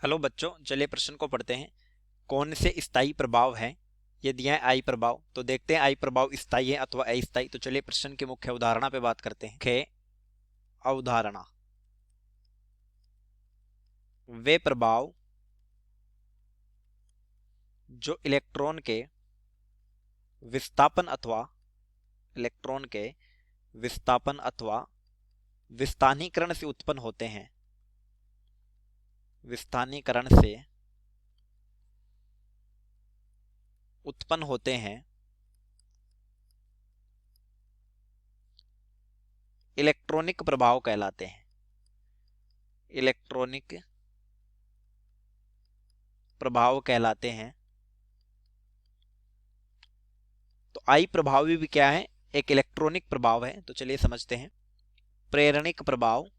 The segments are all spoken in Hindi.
हेलो बच्चों, चलिए प्रश्न को पढ़ते हैं। कौन से स्थायी प्रभाव हैं? ये दिया है आई प्रभाव, तो देखते हैं आई प्रभाव स्थायी है अथवा अस्थायी। तो चलिए प्रश्न के मुख्य उदाहरण पे बात करते हैं। मुख्य अवधारणा, वे प्रभाव जो इलेक्ट्रॉन के विस्थापन अथवा विस्थानीकरण से उत्पन्न होते हैं। विस्थानीकरण से उत्पन्न होते हैं, इलेक्ट्रॉनिक प्रभाव कहलाते हैं। इलेक्ट्रॉनिक प्रभाव कहलाते हैं। तो आई प्रभाव भी क्या है? एक इलेक्ट्रॉनिक प्रभाव है। तो चलिए समझते हैं। प्रेरणिक प्रभाव,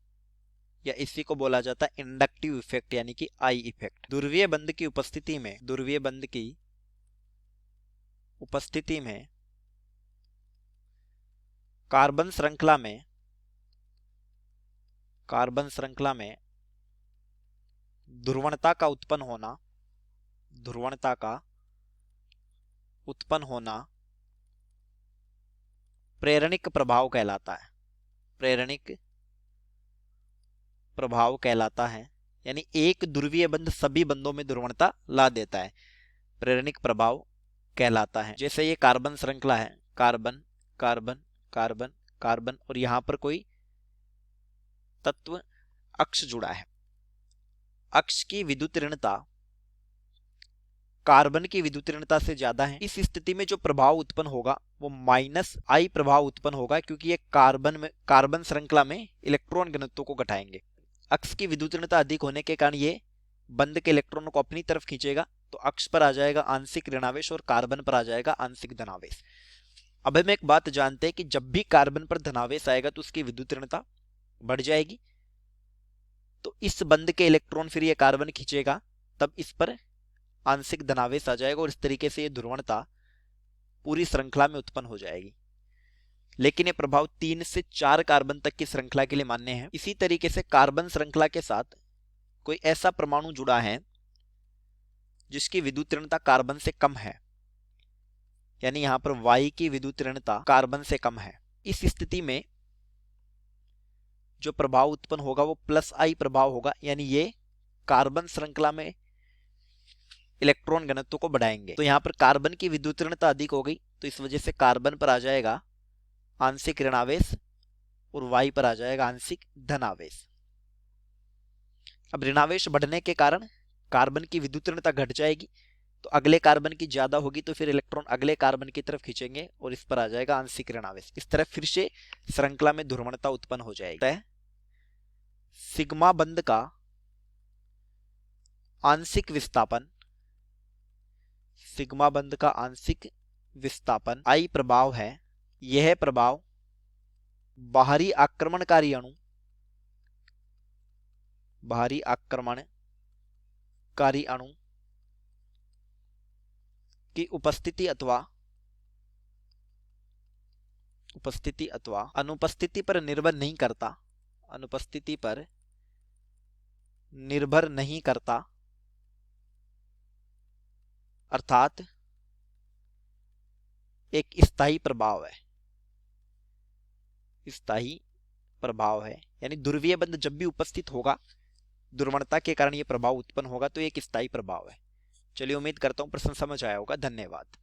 या इसी को बोला जाता है इंडक्टिव इफेक्ट, यानी कि आई इफेक्ट। ध्रुवीय बंध की उपस्थिति में कार्बन श्रृंखला में ध्रुवणता का उत्पन्न होना प्रेरणिक प्रभाव कहलाता है। प्रेरणिक प्रभाव कहलाता है, यानी एक ध्रुवीय बंध सभी बंधों में ध्रुवणता ला देता है, प्रेरणिक प्रभाव कहलाता है। जैसे ये कार्बन श्रृंखला है, कार्बन कार्बन कार्बन कार्बन, और यहां पर कोई तत्व अक्ष जुड़ा है। अक्ष की विद्युत ऋणता कार्बन की विद्युत ऋणता से ज्यादा है। इस स्थिति में जो प्रभाव उत्पन्न होगा वो माइनस आई प्रभाव उत्पन्न होगा, क्योंकि ये कार्बन श्रृंखला में इलेक्ट्रॉन घनत्व को घटाएंगे। अक्ष की विद्युत ऋणता अधिक होने के कारण ये बंध के इलेक्ट्रॉनों को अपनी तरफ खींचेगा, तो अक्ष पर आ जाएगा आंशिक ऋणावेश और कार्बन पर आ जाएगा आंशिक धनावेश। अब हम एक बात जानते हैं कि जब भी कार्बन पर धनावेश आएगा तो उसकी विद्युत ऋणता बढ़ जाएगी। तो इस बंध के इलेक्ट्रॉन फिर ये कार्बन खींचेगा, तब इस पर आंशिक धनावेश आ जाएगा और इस तरीके से ये ध्रुवणता पूरी श्रृंखला में उत्पन्न हो जाएगी। लेकिन ये प्रभाव 3 से 4 कार्बन तक की श्रृंखला के लिए मान्य है। इसी तरीके से कार्बन श्रृंखला के साथ कोई ऐसा परमाणु जुड़ा है जिसकी विद्युत ऋणता कार्बन से कम है, यानी यहां पर Y की विद्युत ऋणता कार्बन से कम है। इस स्थिति में जो प्रभाव उत्पन्न होगा वो प्लस आई प्रभाव होगा, यानी ये कार्बन श्रृंखला में इलेक्ट्रॉन घनत्व को बढ़ाएंगे। तो यहां पर कार्बन की विद्युत ऋणता अधिक हो गई, तो इस वजह से कार्बन पर आ जाएगा आंशिक ऋणावेश और Y पर आ जाएगा आंशिक धनावेश। अब ऋणावेश बढ़ने के कारण कार्बन की विद्युत ऋणता घट जाएगी, तो अगले कार्बन की ज्यादा होगी, तो फिर इलेक्ट्रॉन अगले कार्बन की तरफ खींचेंगे और इस पर आ जाएगा आंशिक ऋणावेश। इस तरह फिर से श्रृंखला में ध्रुवणता उत्पन्न हो जाएगी। सिग्मा बंध का आंशिक विस्थापन आई प्रभाव है। यह प्रभाव बाहरी आक्रमणकारी अणु की उपस्थिति अथवा अनुपस्थिति पर निर्भर नहीं करता, अर्थात एक स्थायी प्रभाव है। यानी ध्रुवीय बंध जब भी उपस्थित होगा, ध्रुवणता के कारण यह प्रभाव उत्पन्न होगा, तो एक स्थायी प्रभाव है। चलिए, उम्मीद करता हूं प्रश्न समझ आया होगा। धन्यवाद।